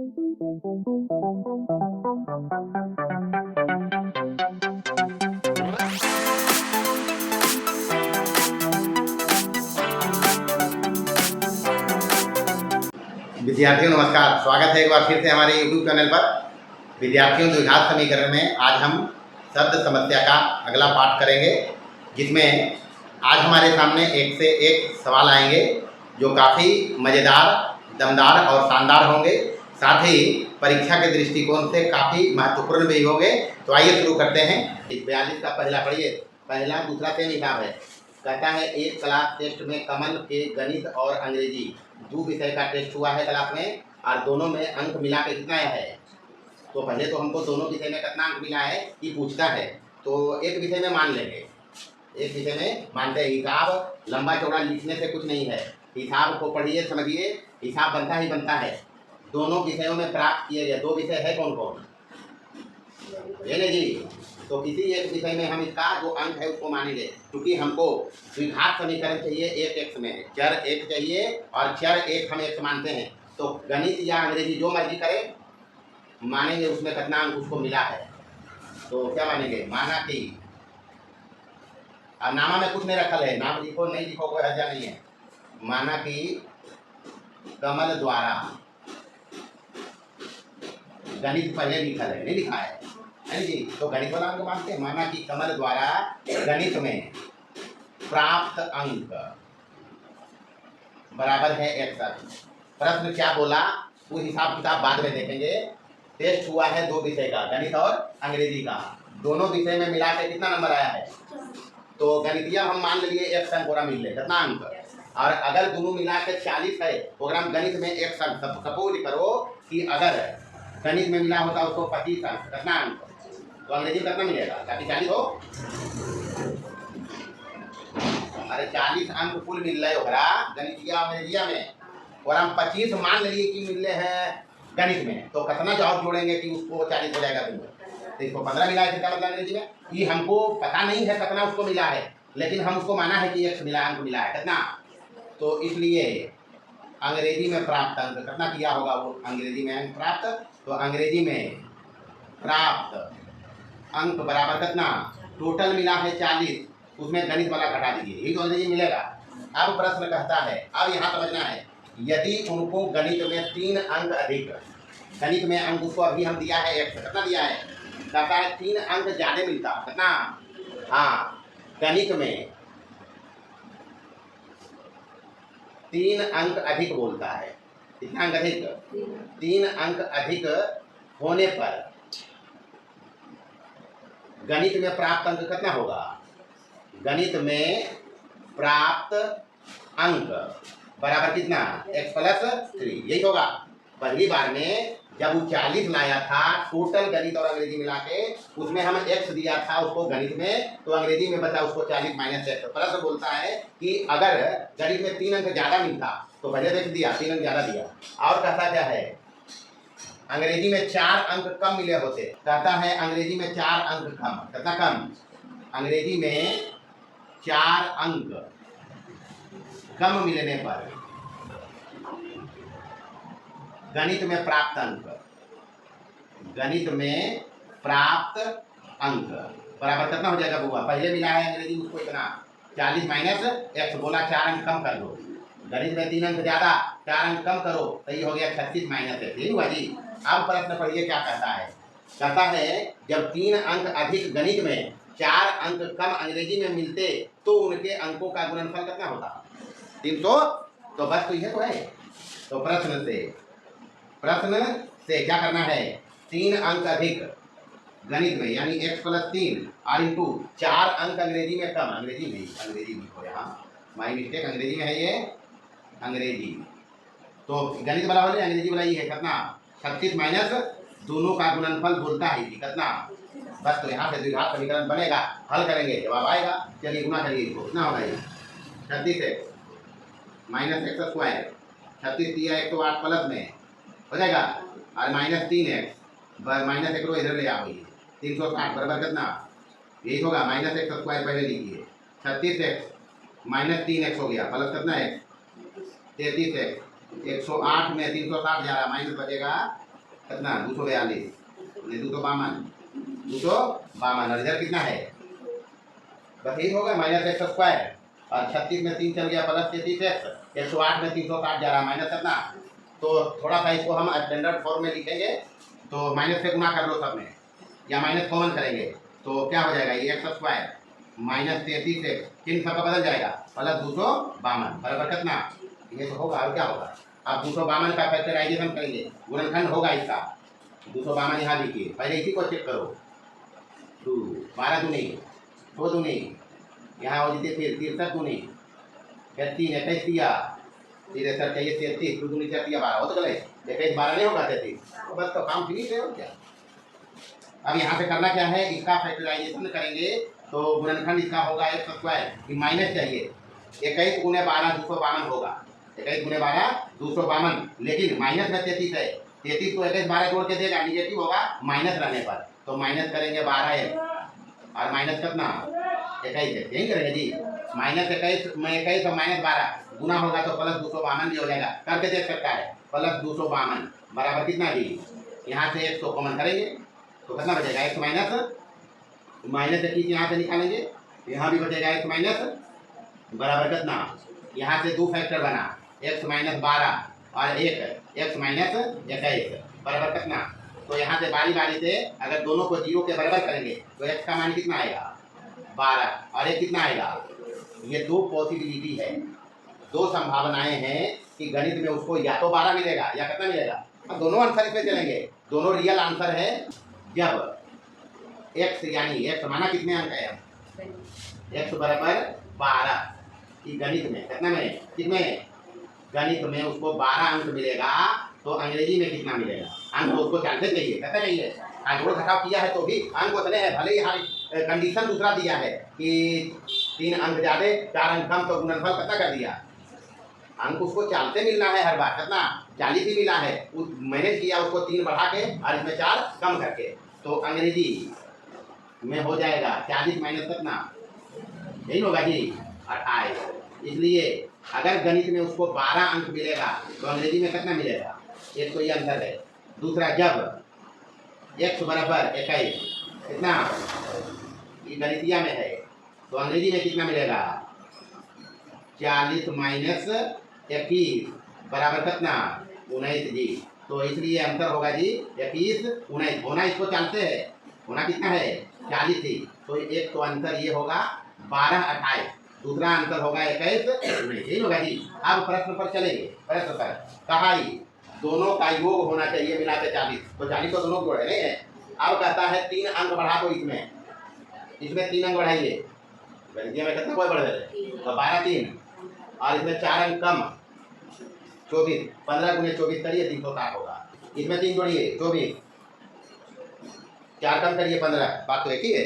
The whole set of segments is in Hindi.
विद्यार्थियों नमस्कार, स्वागत है एक बार फिर से हमारे YouTube चैनल पर। विद्यार्थियों, द्विघात समीकरण में आज हम शब्द समस्या का अगला पाठ करेंगे, जिसमें आज हमारे सामने एक से एक सवाल आएंगे जो काफ़ी मज़ेदार, दमदार और शानदार होंगे, साथ ही परीक्षा के दृष्टिकोण से काफ़ी महत्वपूर्ण भी होंगे। तो आइए शुरू करते हैं। 42 का पहला पढ़िए। पहला दूसरा सेम हिसाब है। कहता है एक क्लास टेस्ट में कमल के गणित और अंग्रेजी दो विषय का टेस्ट हुआ है क्लास में, और दोनों में अंक मिला के कितना आया है। तो पहले तो हमको दोनों विषय में कितना अंक मिला है ये पूछता है। तो एक विषय में मान लेंगे, एक विषय में मानते हैं। हिसाब लंबा चौड़ा लिखने से कुछ नहीं है, हिसाब को पढ़िए समझिए, हिसाब बनता ही बनता है। दोनों विषयों में प्राप्त किए गए दो विषय है कौन कौन, ये नहीं जी। तो किसी एक विषय में हम इसका जो अंक है उसको मानेंगे, क्योंकि हमको द्विघात समीकरण चाहिए। एक एक्स में चर एक चाहिए और चर एक हम एक्स मानते हैं। तो गणित या अंग्रेजी जो मर्जी करें, मानेंगे उसमें कितना अंक उसको मिला है। तो क्या मानेंगे, माना कि, अब नामा में कुछ नहीं रखल है, नाम लिखो नहीं लिखो कोई हर्जा नहीं है। माना कि कमल द्वारा, गणित पहले लिखल है, नहीं लिखा है जी। तो गणित वाला अंक मानते हैं। माना कि कमल द्वारा गणित में प्राप्त अंक बराबर है x। प्रश्न क्या बोला वो हिसाब किताब बाद में देखेंगे। टेस्ट हुआ है दो विषय का, गणित और अंग्रेजी का। दोनों विषय में मिला के कितना नंबर आया है। तो गणितिया हम मान लिए x अंक पूरा मिल ले कितना अंक, और अगर दोनों मिला के 40 है प्रोग्राम गणित में x अंक। सपोज करो कि अगर गणित में मिला होता उसको 25 अंक, कितना अंक, तो अंग्रेजी में कितना मिलेगा, ताकि 40 हो। अरे 40 अंक कुल मिल रहे होगा गणितिया अंग्रेजिया में, और हम 25 मान लिए कि मिल रहे हैं गणित में। तो कितना जवाब जोड़ेंगे कि उसको 40 हो जाएगा। तो इसको 15 मिला है, क्या मतलब अंग्रेजी में, ये हमको पता नहीं है कितना उसको मिला है, लेकिन हम उसको माना है कि x मिला, अंक मिला है कितना। तो इसलिए अंग्रेजी में प्राप्त अंक कितना किया होगा वो, अंग्रेजी में अंक प्राप्त। तो अंग्रेजी में प्राप्त अंक बराबर कितना, टोटल मिला है 40, उसमें गणित वाला घटा दीजिए, यही तो अंग्रेजी मिलेगा। अब प्रश्न कहता है, अब यहाँ समझना है, यदि उनको गणित में 3 अंक अधिक, गणित में अंक उसको अभी हम दिया है x, कितना दिया है, कहता है 3 अंक ज़्यादा मिलता कितना। हाँ, गणित में 3 अंक अधिक बोलता है, कितना अंक अधिक, 3 अंक अधिक होने पर गणित में प्राप्त अंक कितना होगा। गणित में प्राप्त अंक बराबर कितना, x + 3, यही होगा। पहली बार में जब वो 40 लाया था टोटल गणित और अंग्रेजी मिला के, उसमें हम x दिया था उसको गणित में, तो अंग्रेजी में बचा उसको 40 - x। प्रश्न बोलता है कि अगर गणित में 3 अंक ज़्यादा मिलता तो पहले x दिया, 3 अंक ज़्यादा दिया। और कहता क्या है, अंग्रेजी में 4 अंक कम मिले होते, कहता है अंग्रेजी में 4 अंक कम, कितना कम, अंग्रेजी में 4 अंक कम मिलने पर गणित में प्राप्त अंक, गणित में प्राप्त अंक बराबर कितना हो जाएगा बुआ। पहले मिला है अंग्रेजी उसको इतना 40 - x, बोला 4 अंक कम कर दो। गणित में 3 अंक ज़्यादा, 4 अंक कम करो, तो ये हो गया 36 - x, यही हुआ जी। अब प्रश्न पढ़िए क्या कहता है। कहता है जब 3 अंक अधिक गणित में 4 अंक कम अंग्रेजी में मिलते तो उनके अंकों का गुणनफल कितना होता, 300। तो बस तो यह तो है। तो प्रश्न से क्या करना है, 3 अंक अधिक गणित में यानी x + 3 और इंटू 4 अंक अंग्रेजी में कम, अंग्रेजी में हो यहाँ माई मिस्टेक, अंग्रेजी में है ये, अंग्रेजी। तो गणित वाला वाले अंग्रेजी वाला ये है कितना, 36 - दोनों का गुणनफल बोलता है कितना। बस तो यहाँ से द्विघात समीकरण बनेगा, हल करेंगे जवाब आएगा। चलिए गुना करिए, इसको कितना होगा ये, 36x - x², 36 दिया 108 प्लस में हो जाएगा, और -3x -1 इधर ले आओ, ये 360 बराबर कितना, यही होगा -x² पहले लिखिए, 36x - 3x हो गया, प्लस कितना x, 33x, 108 में 360 जा रहा, माइनस बचेगा कितना 242, 252, 252 और इधर कितना है बस यही होगा माइनस एक्स स्क्वायर और 36 में 3 चल गया प्लस 33x, 108 में 360 जा रहा माइनस कितना। तो थोड़ा सा इसको हम स्टैंडर्ड फॉर्म में लिखेंगे तो माइनस से गुना कर लो सब में या माइनस कॉमन करेंगे तो क्या हो जाएगा ये एक्स स्क्वायर माइनस 33x, किन सबका बदल जाएगा प्लस 252 बराबर कितना। ये तो होगा और क्या होगा। अब 252 का फैक्टराइजेशन करेंगे, गुणनखंड होगा इसका 252 यहाँ लिखिए, पहले इसी को चेक करो 2 12 दूनी 2 दूनी यहाँ हो जीते फिर 63 दूनी फिर 3 21 दिया फिर सर चाहिए 33 2 दूनी 4 12 हो तो गले 21 12 नहीं होगा 33 तो बस तो काम फिनिश है और क्या। अब यहाँ पे करना क्या है इसका फैक्टराइजेशन करेंगे तो गुणनखंड इसका होगा एक्स स्क्वायर कि माइनस चाहिए 21 गुने 12 252 होगा 21 गुने 12 252 लेकिन माइनस में 33 है 33 को 21 12 जोड़ के देगा निगेटिव होगा माइनस रहने पर तो माइनस करेंगे 12 और माइनस कितना 21 है यही करेंगे जी माइनस 21 में 21 और माइनस 12 गुना होगा तो प्लस 252 भी हो जाएगा करके देख सकता है प्लस 252 बराबर कितना जी यहाँ से 1 को कॉमन करेंगे तो कितना बचेगा एक्स माइनस 21 यहाँ से निकालेंगे यहाँ भी बचेगा एक्स माइनस बराबर कितना यहाँ से 2 फैक्टर बना एक्स माइनस 12 और एक एक्स माइनस 21 बराबर कितना। तो यहाँ से बारी बारी से अगर दोनों को 0 के बराबर करेंगे तो एक्स का मान कितना आएगा 12 और एक कितना आएगा। ये 2 पॉसिबिलिटी है 2 संभावनाएं हैं कि गणित में उसको या तो 12 मिलेगा या कितना मिलेगा। अब दोनों आंसर इसमें चलेंगे दोनों रियल आंसर है जब x यानी x माना कितने अंक है x बराबर 12 कि गणित में कितना में कितने गणित में उसको 12 अंक मिलेगा तो अंग्रेजी में कितना मिलेगा अंक तो उसको जानते चाहिए कहते चाहिए जोड़ घटाव किया है तो भी अंक उतने हैं भले ही यहाँ कंडीशन दूसरा दिया है कि 3 अंक ज़्यादा 4 अंक कम तो गुणनफल कितना कर दिया अंक उसको चालते मिलना है हर बार कितना 40 ही मिला है मैनेज किया उसको 3 बढ़ा के और इसमें 4 कम करके तो अंग्रेजी में हो जाएगा 40 माइनस कितना यही होगा जी 28। इसलिए अगर गणित में उसको 12 अंक मिलेगा तो अंग्रेजी में कितना मिलेगा एक तो ये अंतर है। दूसरा जब x बराबर 21 कितना ये गणितिया में है तो अंग्रेजी में कितना मिलेगा 40 माइनस 21 बराबर कितना 19 जी। तो इसलिए अंतर होगा जी 21 19 होना इसको चाहते हैं होना कितना है 40 थी तो एक तो अंतर ये होगा 12 28 दूसरा अंतर होगा 21 19 यही होगा जी। अब प्रश्न पर चलेंगे प्रश्न पर कहा ही दोनों का योग होना चाहिए मिला के 40 तो 40 तो दोनों जोड़े नहीं है। अब कहता है 3 अंक बढ़ा दो इसमें 3 अंक बढ़ाइए गणितीय में कितना कोई बढ़ जाए तो 12 3 और इसमें 4 अंक कम 24 15 गुने 24 करिए 360 होगा इसमें 3 जोड़िए 24 4 कम करिए 15 बात तो एक ही है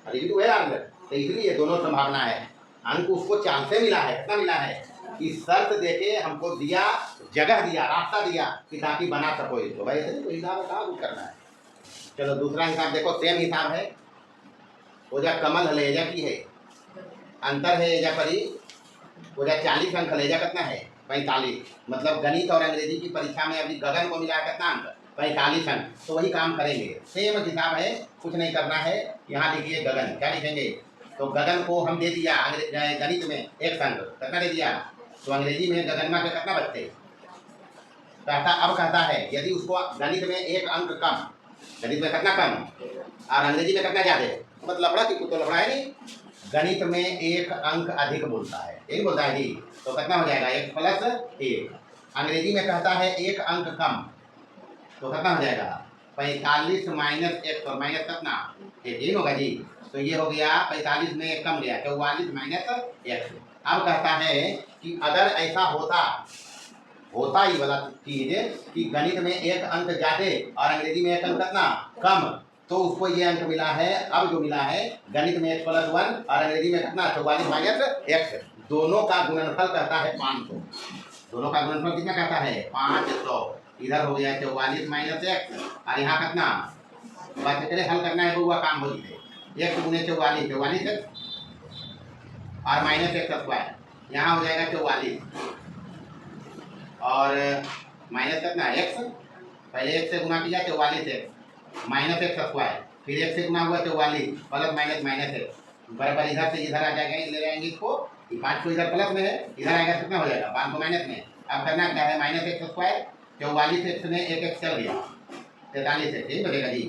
अरे भी तो है अंक तो इसलिए दोनों संभावना है अंक उसको चांस से मिला है कितना मिला है कि शर्त देके हमको दिया जगह दिया रास्ता दिया कि ताकि बना सको इसको भाई ऐसे तो हिसाब कहाँ कुछ करना है। चलो दूसरा हिसाब देखो सेम हिसाब है ओजा कमल हलेजा की है अंतर है एजा परी ओजा 40 अंक हलेजा कितना है 45 मतलब गणित और अंग्रेजी की परीक्षा में अभी गगन को मिला कितना अंक 45 अंक तो वही काम करेंगे सेम हिसाब है कुछ नहीं करना है। यहाँ लिखिए गगन क्या लिखेंगे तो गगन को हम दे दिया गणित में 1 अंक कितना दे दिया तो अंग्रेजी में गगनमा के कितना बचते कहता अब कहता है यदि उसको गणित में 1 अंक कम गणित में कितना कम और अंग्रेजी में कितना ज़्यादा मतलब लफड़ा कि तो लफड़ा है नहीं गणित में 1 अंक अधिक बोलता है यही बोलता है जी तो कितना हो जाएगा 1 प्लस 1 अंग्रेजी में कहता है 1 अंक कम तो कितना हो जाएगा 45 माइनस 1 और माइनस कितना 1 होगा जी। तो ये हो गया 45 में 1 कम गया 44 माइनस 1। अब कहता है कि अगर ऐसा होता ही वाला चीज कि गणित में 1 अंक ज़्यादा और अंग्रेजी में 1 अंक कितना कम तो उसको ये अंक मिला है। अब जो मिला है गणित में 1 + 1 और अंग्रेजी में कितना 44 माइनस 1 दोनों का गुणनफल कहता है 500 दोनों का गुणनफल कितना कहता है 500 इधर हो गया 44 माइनस 1 और यहाँ कितना बात करें हल करना है वो काम हो जाए 1 गुने 44 44 और माइनस 1 स्क्वायर यहाँ हो जाएगा 44 और माइनस कितना x पहले 1 से गुना किया 44x माइनस एक्स स्क्वायर, फिर 1 से गुना हुआ 44 प्लस माइनस माइनस एक्स बराबर इधर से इधर आ जाएगा, ले जाएंगे इसको, 5 को इधर प्लस में है, इधर आएगा कितना हो जाएगा 5 को माइनस में। अब करना क्या है, माइनस एक्स स्क्वायर 44x में एक एक्स चल गया 43 है, ठीक बचेगा जी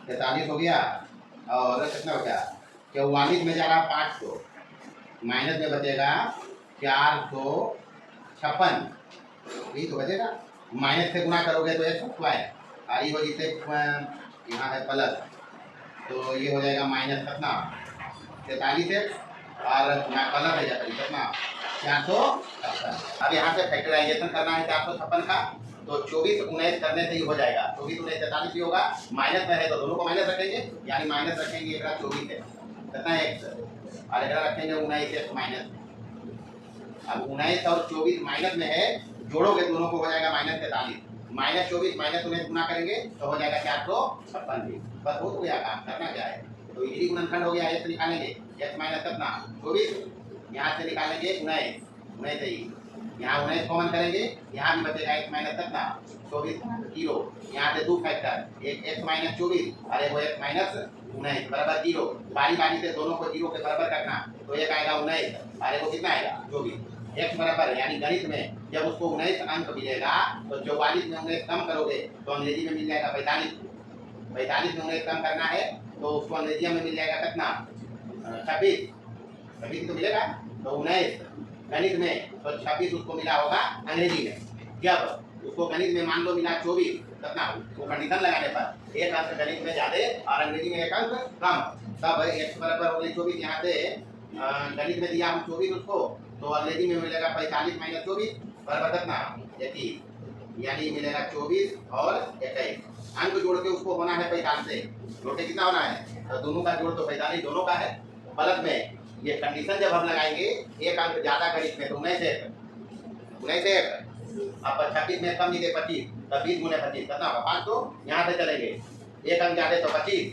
43 हो गया। और कितना बचा 44 में जा रहा 500 माइनस में बचेगा 456, यही तो बचेगा। माइनस से गुना करोगे तो एक्स स्क्वायर और ये हो जिसे यहाँ है प्लस, तो ये हो जाएगा माइनस कितना 43x और प्लस है जाता कितना 456। अब यहाँ से फैक्टराइजेशन करना है 456 का, तो 24 19 करने से ही हो जाएगा, 24 19 43 ही होगा, माइनस में है तो दोनों को माइनस रखेंगे, यानी माइनस रखेंगे एक 24 है कितना एक्स और एक रखेंगे 19x माइनस। अब 19 और 24 माइनस में है, जोड़ोगे दोनों को हो जाएगा माइनस 43, माइनस 24 माइनस 19 गुना करेंगे तो हो जाएगा 456। बस हो गया काम, करना क्या है, तो इसी गुणनखंड हो गया, x निकालेंगे x माइनस कितना 24, यहाँ से निकालेंगे 19 से ही, यहाँ 19 कॉमन करेंगे, यहाँ भी बचेगा x माइनस कितना 24 जीरो, यहाँ से 2 फैक्टर, एक x माइनस 24 और एक x माइनस 19 बराबर जीरो, बारी बारी से दोनों को जीरो के बराबर करना, तो एक आएगा 19 और एक कितना आएगा 24, x बराबर यानी गणित में जब उसको 19 अंक मिलेगा तो 44 में 19 कम करोगे तो अंग्रेजी में मिल जाएगा 45, 45 में 19 कम करना है तो उसको अंग्रेजी में मिल जाएगा कितना 26 तो मिलेगा, तो 19 गणित में तो 26 उसको मिला होगा अंग्रेजी में। जब उसको गणित में मान लो मिला 24 कितना, वो कंडीशन लगाने पर एक अंक गणित में ज्यादा और अंग्रेजी में एक अंक कम, तब x बराबर हो गई 24, यहाँ से गणित में दिया हम 24 उसको, तो अंग्रेजी में मिलेगा 45 माइनस 24 बराबर कितना 21, यानी मिलेगा 24 और 21। अंक जोड़ के उसको होना है 45 से, जोड़ के कितना होना है, तो दोनों का जोड़ तो 45 दोनों का है, प्लस में ये कंडीशन जब हम लगाएंगे एक अंक ज्यादा गणित में तो 19 अब 26 में कम नहीं 25, तब 20 गुने 25 कितना होगा 500, यहाँ से चलेंगे एक अंक ज्यादा तो 25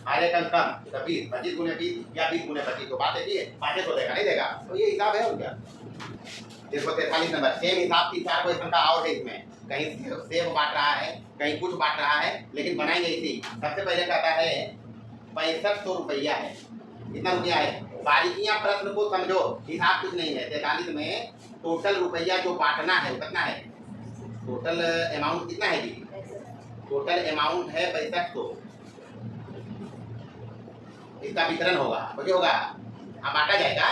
और एक अंक कम तो 20, 25 गुने 20 या 20 गुने 25, तो बात है 5 तो देगा नहीं देगा, तो ये हिसाब है उनका। देखो 43 नंबर सेम हिसाब की 4 क्वेश्चन का और है, इसमें कहीं सेब बांट रहा है कहीं कुछ बांट रहा है, लेकिन बनाएंगे इसी। सबसे पहले कहता है 6500 रुपया है, कितना रुपया है, बारीकियां प्रश्न को समझो, हिसाब कुछ नहीं है। 43 में टोटल रुपया जो बांटना है वो कितना है, टोटल अमाउंट कितना है जी, टोटल अमाउंट है 6500, इसका वितरण होगा मुझे होगा, अब बांटा जाएगा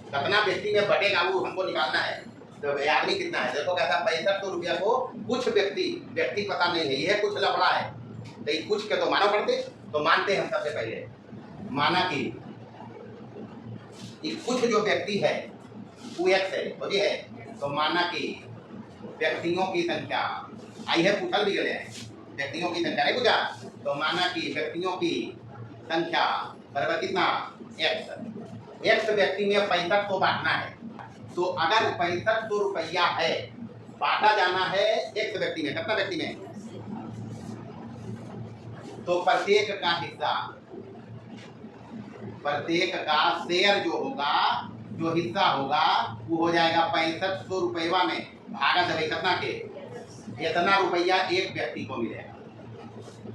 कितना व्यक्ति में बटेगा वो हमको निकालना है, तो आदमी कितना है, देखो कहता 6500 रुपया को कुछ व्यक्ति पता नहीं है, यह कुछ लफड़ा है, तो कुछ के तो मानो पड़ते, तो मानते हम सबसे पहले माना कि कुछ जो व्यक्ति है वो x है, तो ये है, तो माना कि व्यक्तियों की संख्या आई है, पूछल भी गए हैं व्यक्तियों की संख्या नहीं पूछा, तो माना कि व्यक्तियों की संख्या बराबर कितना x व्यक्ति में 65 को बांटना है, तो अगर 6500 रुपया है बांटा जाना है x व्यक्ति में, कितना व्यक्ति में, तो प्रत्येक का हिस्सा, प्रत्येक का शेयर जो होगा, जो हिस्सा होगा वो हो जाएगा 6500 रुपया में भागा देवे कितना के, इतना रुपया एक व्यक्ति को मिलेगा।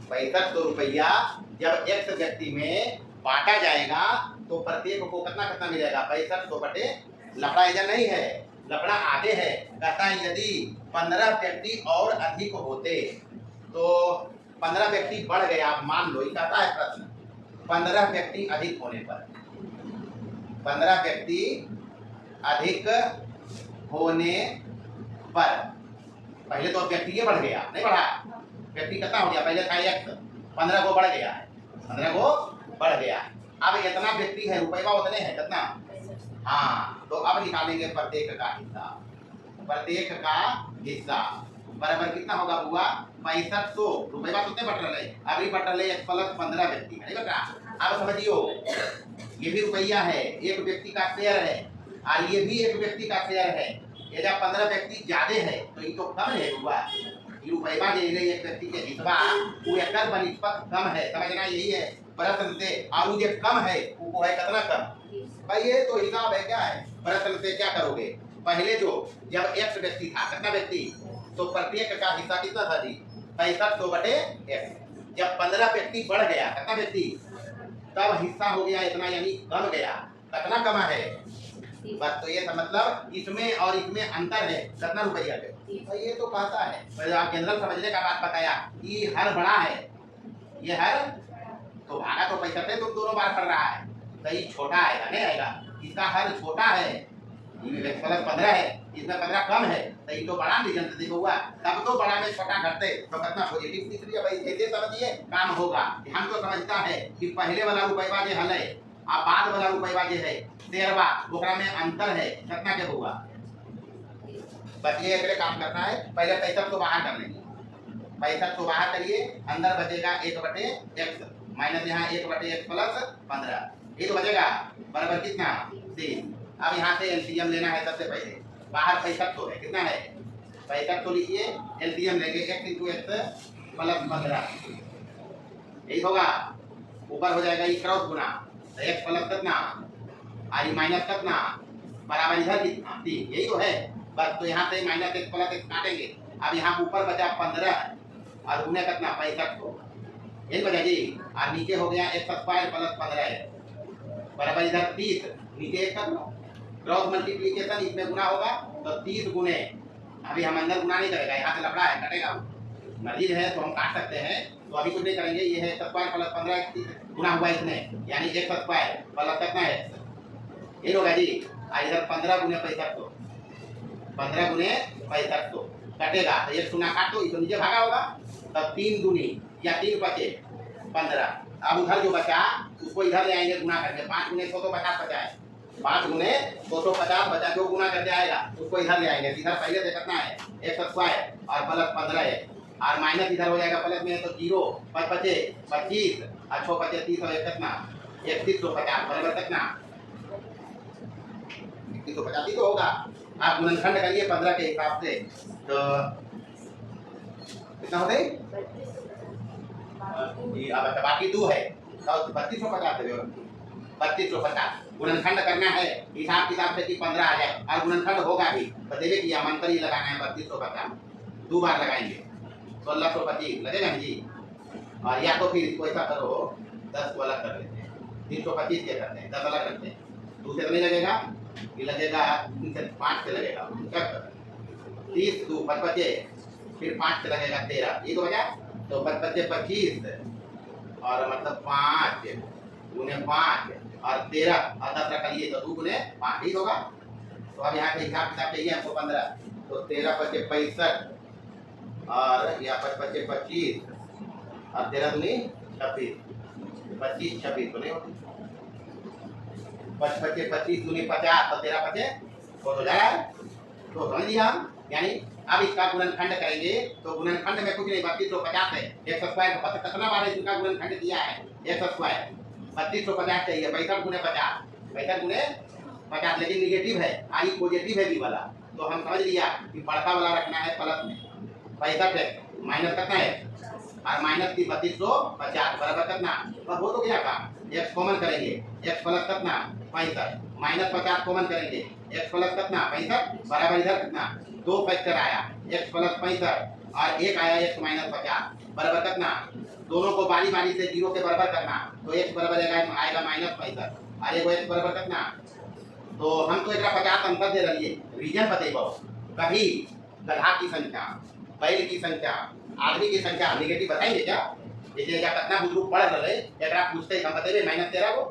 6500 रुपया जब एक व्यक्ति में बांटा जाएगा तो प्रत्येक को कितना कितना मिलेगा 6500 बटे, लफड़ा इधर नहीं है, लफड़ा आगे है, कहता है यदि 15 व्यक्ति और अधिक होते तो 15 व्यक्ति बढ़ गया, आप मान लो, ये कहता है प्रश्न 15 व्यक्ति अधिक होने पर, 15 व्यक्ति अधिक होने पर, पहले तो व्यक्ति ये बढ़ गया नहीं बढ़ा, व्यक्ति कितना हो गया, पहले था x 15 को बढ़ गया है, 15 को बढ़ गया, अब इतना व्यक्ति है रुपया उतने हैं कितना, हाँ, तो अब निकालेंगे प्रत्येक का हिस्सा, प्रत्येक का हिस्सा बराबर कितना होगा बुआ 6500 रुपया कितने बट रहे, अभी बट रहे प्लस 15 व्यक्ति नहीं बता। अब समझियो ये भी रुपया है, एक व्यक्ति का शेयर है और ये भी एक व्यक्ति का शेयर है, ये जब 15 व्यक्ति ज्यादा है तो ये तो कम है बुआ, रुपया जो एक व्यक्ति के हिस्सा वो एक बनिस्पत कम है, समझना यही है प्रश्न से, और जो कम है वो है कितना कम, भाई ये तो हिसाब है क्या है, प्रश्न से क्या करोगे, पहले जो जब x व्यक्ति था कितना व्यक्ति तो प्रत्येक का हिस्सा कितना था जी? 6500 बटे x। जब 15 व्यक्ति बढ़ गया, कितना व्यक्ति, तब हिस्सा हो गया इतना, यानी कम गया। कितना कमा है बस। तो ये मतलब इसमें और इसमें अंतर है कितना रुपया है। तो ये तो कहता है, पर आप जनरल समझने का बात बताया। ये हर बड़ा है, ये हर तो भागा तो पैसा से तो दोनों बार कर रहा है, तो ये छोटा आएगा नहीं आएगा। इसका हर छोटा है, ये प्लस 15 है, इसमें 15 कम है, तो ये तो बड़ा रीजन देखो हुआ। तब तो बड़ा में छोटा घटते तो कितना पॉजिटिव तीसरी भाई ऐसे समझिए काम होगा। हम तो समझता है कि पहले वाला रुपया जो हल है और बाद वाला रुपया जो है 13वां, ओकरा में अंतर है कितना के होगा। बस ये एक काम करना है, पहले 65 को बाहर कर लेंगे। 65 को बाहर करिए, अंदर बचेगा 1 बटे x माइनस यहाँ 1 बटे x प्लस 15, ये तो बचेगा बराबर कितना 3। अब यहाँ से एलसीएम लेना है। सबसे पहले बाहर 65 है, कितना है 65 तो लिखिए, एलसीएम लेंगे x इंटू एक्स प्लस 15, यही होगा। ऊपर हो जाएगा ये क्रॉस गुना, तो x प्लस कितना और माइनस कितना बराबर इधर कितना 3, यही तो है बस। तो यहाँ से माइनस x प्लस x काटेंगे। अब यहाँ ऊपर बचा 15 और गुने कितना 65 को, यही बचा जी। और नीचे हो गया x स्क्वायर प्लस 15 बराबर इधर 30, नीचे 1 कर लो, क्रॉस मल्टीप्लिकेशन इसमें गुना होगा तो 30 गुने, अभी हम अंदर गुना नहीं करेगा, यहाँ से लफड़ा है कटेगा, मर्जी है तो हम काट सकते हैं, तो अभी कुछ नहीं करेंगे। ये है स्क्वायर प्लस 15 गुना हुआ इसमें, यानी x स्क्वायर प्लस कितना है, ये होगा जी। और इधर 15 गुने 65, 15 गुने 65 कटेगा, तो एक सुना काट दो, इस नीचे भागा होगा, तब 3 दूनी या 3 बचे 15। अब उधर जो बचा उसको इधर ले आएंगे गुना करके, 5 गुने 100 तो 50 बचा है, 5 गुने 150 बचा, जो गुना करके आएगा उसको इधर ले आएंगे। इधर पहले से कितना है x स्क्वायर और प्लस 15 है, और माइनस इधर हो जाएगा प्लस में, तो 0 5 बचे 25 और 6 बचे 30 और कितना 3150 बराबर कितना 3150 तो होगा। आप गुणनखंड करिए 15 के हिसाब से, तो कितना होते अब बाकी 2 है तो 3250 है, 3250 गुणनखंड करना है हिसाब किताब से कि 15 आ जाए, और गुणनखंड होगा भी तो देवे कि मंत्र ही लगाना है 3250, 2 बार लगाएंगे 1625 लगेगा जी। और या तो फिर इसको ऐसा करो 10 को अलग कर लेते हैं, 325 के करते हैं, 10 अलग रखते हैं, 2 से तो नहीं लगेगा, ये लगेगा 5 से लगेगा 30 2 5 बचे, फिर 5 से लगेगा 13, ये तो बचा, तो 5 बचे 25 और मतलब 5 गुने 5 और 13 और 10 रख लिए तो 2 गुने 5 ही होगा। तो अब यहाँ पे हिसाब किताब चाहिए हमको 15, तो 13 बचे 65 और यहाँ 5 बचे 25 और 13 दूनी 26, 25 26 तो नहीं होती, 5 बचे 25 दूनी 50 और 13 बचे तो हो जाएगा, तो समझ लिया हम। यानी अब इसका गुणनखंड करेंगे तो गुणनखंड में कुछ नहीं 3250 है, x स्क्वायर का कितना बार इसका गुणनखंड दिया है x स्क्वायर 3250 चाहिए, 65 गुने 50, 65 गुने 50, लेकिन निगेटिव है, आई पॉजिटिव है बी वाला, तो हम समझ लिया कि बड़का वाला रखना है प्लस में, 65 है माइनस कितना है और माइनस की 3250 बराबर कितना, अब हो तो गया काम, x कॉमन करेंगे x प्लस कितना 65 माइनस 50 कॉमन करेंगे x प्लस कितना 65 बराबर इधर कितना 2 फैक्टर आया x प्लस 65 और 1 आया x माइनस 50 बराबर कितना, दोनों को बारी बारी से 0 के बराबर करना, तो x बराबर आएगा माइनस 65 और एक x बराबर कितना, तो हम तो एक 50 अंतर दे रही है। रीजन बताइए, कभी गधा की संख्या, बैल की संख्या, आदमी की संख्या निगेटिव बताएंगे क्या, जैसे कितना बुजुर्ग पढ़ रहे एक पूछते हम बताइए -13 को,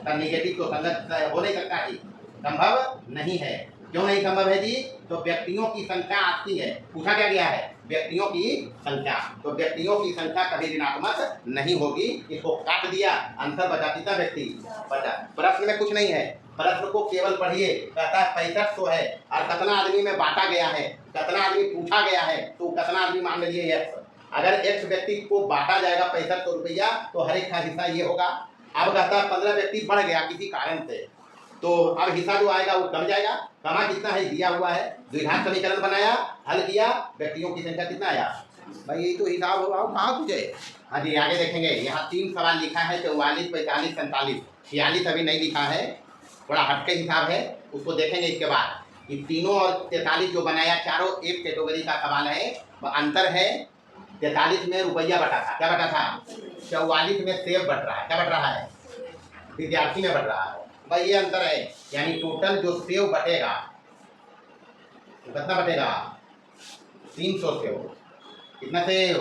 तब निगेटिव तो संगत हो नहीं सकता है, संभव नहीं है। क्यों नहीं संभव है जी, तो व्यक्तियों की संख्या आती है, पूछा क्या गया है व्यक्तियों की संख्या, तो व्यक्तियों की संख्या कभी ऋणात्मक नहीं होगी। इसको काट दिया, आंसर बचा कितना व्यक्ति बचा, प्रश्न में कुछ नहीं है, प्रश्न को केवल पढ़िए, कहता है 6500 है और कितना आदमी में बांटा गया है, कितना आदमी पूछा गया है, तो कितना आदमी मान लीजिए x, अगर x व्यक्ति को बांटा जाएगा 6500 रुपया तो हर एक का हिस्सा ये होगा। अब कहता है 15 व्यक्ति बढ़ गया किसी कारण से, तो अब हिस्सा जो आएगा वो कम जाएगा, कमा कितना है दिया हुआ है, द्विघात समीकरण बनाया, हल किया, व्यक्तियों की संख्या कितना आया, भाई यही तो हिसाब होगा, कहाँ कुछ है। हाँ जी आगे देखेंगे, यहाँ 3 सवाल लिखा है 44 45 47 46 अभी नहीं लिखा है, थोड़ा हटके हिसाब है, उसको देखेंगे इसके बाद। ये तीनों और 43 जो बनाया, चारों एक कैटेगरी का सवाल है। अंतर है 43 में रुपया बटा था, क्या बटा था? 44 में सेब बट रहा है, क्या बट रहा है? विद्यार्थी में बट रहा है। भाई ये अंतर है, यानी टोटल जो सेब बटेगा तो कितना बटेगा? 300 सेब। कितना सेब?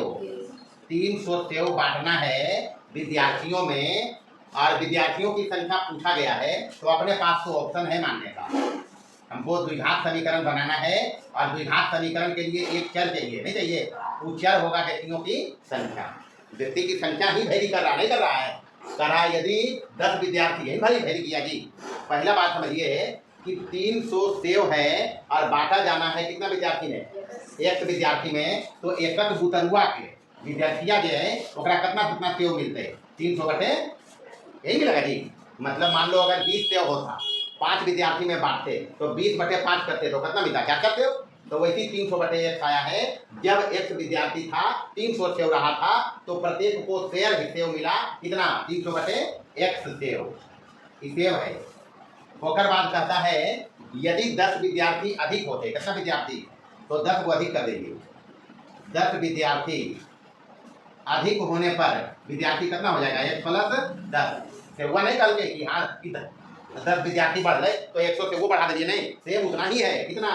300 सेब बांटना है विद्यार्थियों में, और विद्यार्थियों की संख्या पूछा गया है, तो अपने पास तो ऑप्शन है मानने का। हमको द्विघात समीकरण बनाना है, और द्विघात समीकरण के लिए एक चर चाहिए, नहीं चाहिए? वो चर होगा व्यक्तियों की संख्या। व्यक्ति की संख्या ही वेरी कर रहा, नहीं कर रहा है? कर रहा है। यदि 10 विद्यार्थी है, भाई वेरी किया जी। पहला बात समझिए कि 300 सेव है और बांटा जाना है कितना विद्यार्थी में? एक विद्यार्थी में। तो एक बुतरुआ के विद्यार्थिया जो है ओकरा कितना सेव मिलते? 300 बटे यही मिलेगा जी। मतलब मान लो अगर 20 सेव होता, 5 विद्यार्थी में बांटते तो 20 बटे 5 करते तो कितना मिलता? 4 करते हो। तो वैसे 300 बटे 1 आया है। जब एक विद्यार्थी था 300 सेव रहा था, तो प्रत्येक को शेयर सेव मिला कितना? 300 बटे 1 सेव सेव है। होकर बाद कहता है यदि 10 विद्यार्थी अधिक होते, कितना विद्यार्थी? तो 10 को अधिक कर देंगे। 10 विद्यार्थी अधिक होने पर विद्यार्थी कितना हो जाएगा? 1 प्लस 10 सेवा नहीं कल के कि हाँ 10 विद्यार्थी बढ़ गए तो 100 से वो बढ़ा दीजिए, नहीं, सेव उतना ही है। कितना?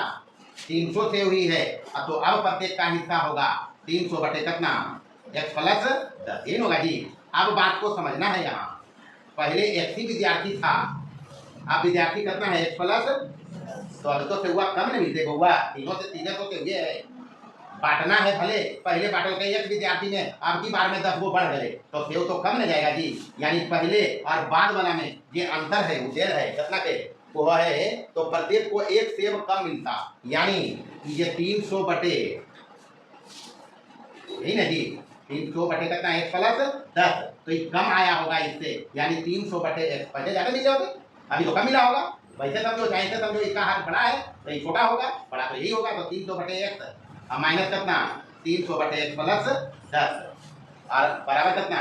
300 सेव ही है। तो अब प्रत्येक का हिस्सा होगा 300 बटे कितना? 1 प्लस 10। ये होगा जी। अब बात को समझना है, यहाँ पहले 1 ही विद्यार्थी था, अब विद्यार्थी कितना है? 1 प्लस। तो अब तो सेवा कम नहीं मिलते बउआ, तीनों से 300 सेव है। बांटना है भले, पहले बांटल के 1 विद्यार्थी में, अब की बार में 10 वो बढ़ गए तो सेव तो कम नहीं जाएगा जी। यानी पहले और बाद वाला में ये अंतर है, उदेर है कितना के वो है, तो प्रत्येक को 1 सेव कम मिलता। यानी ये 300 बटे, यही ना जी, 300 बटे कितना? 1 प्लस 10। तो ये कम आया होगा इससे, यानी 300 बटे 1। पहले ज्यादा मिले होते, अभी तो कम मिला होगा। वैसे समझो, चाहे समझो इसका हाथ बड़ा है तो ये छोटा होगा, बड़ा तो यही होगा। तो 300 बटे 1 और माइनस कितना? 300 बटे 1 प्लस 10 और बराबर कितना?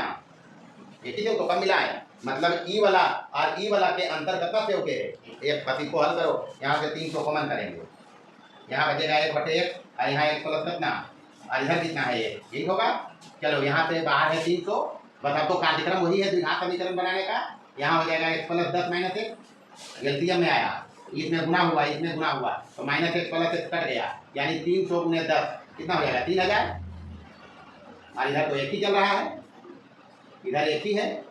एक ही तो कम मिला है। मतलब ई वाला और ई वाला के अंतर कितना सेव के है? एक। पति को हल करो, यहाँ से 300 कॉमन करेंगे, यहाँ बचेगा 1 बटे 1 और यहाँ 1 प्लस कितना? और इधर कितना है? यही होगा। चलो यहाँ से बाहर है 300, बस अब तो कार्यक्रम वही है द्विघात समीकरण बनाने का। यहाँ हो जाएगा 1 प्लस 10 माइनस 1, एलसीएम में आया, इसमें गुना हुआ, इसमें गुना हुआ, तो माइनस 1 प्लस 1 कट गया, यानी 300 गुने 10 कितना हो जाएगा? 3000। और इधर तो एक ही चल रहा है, इधर एक ही है,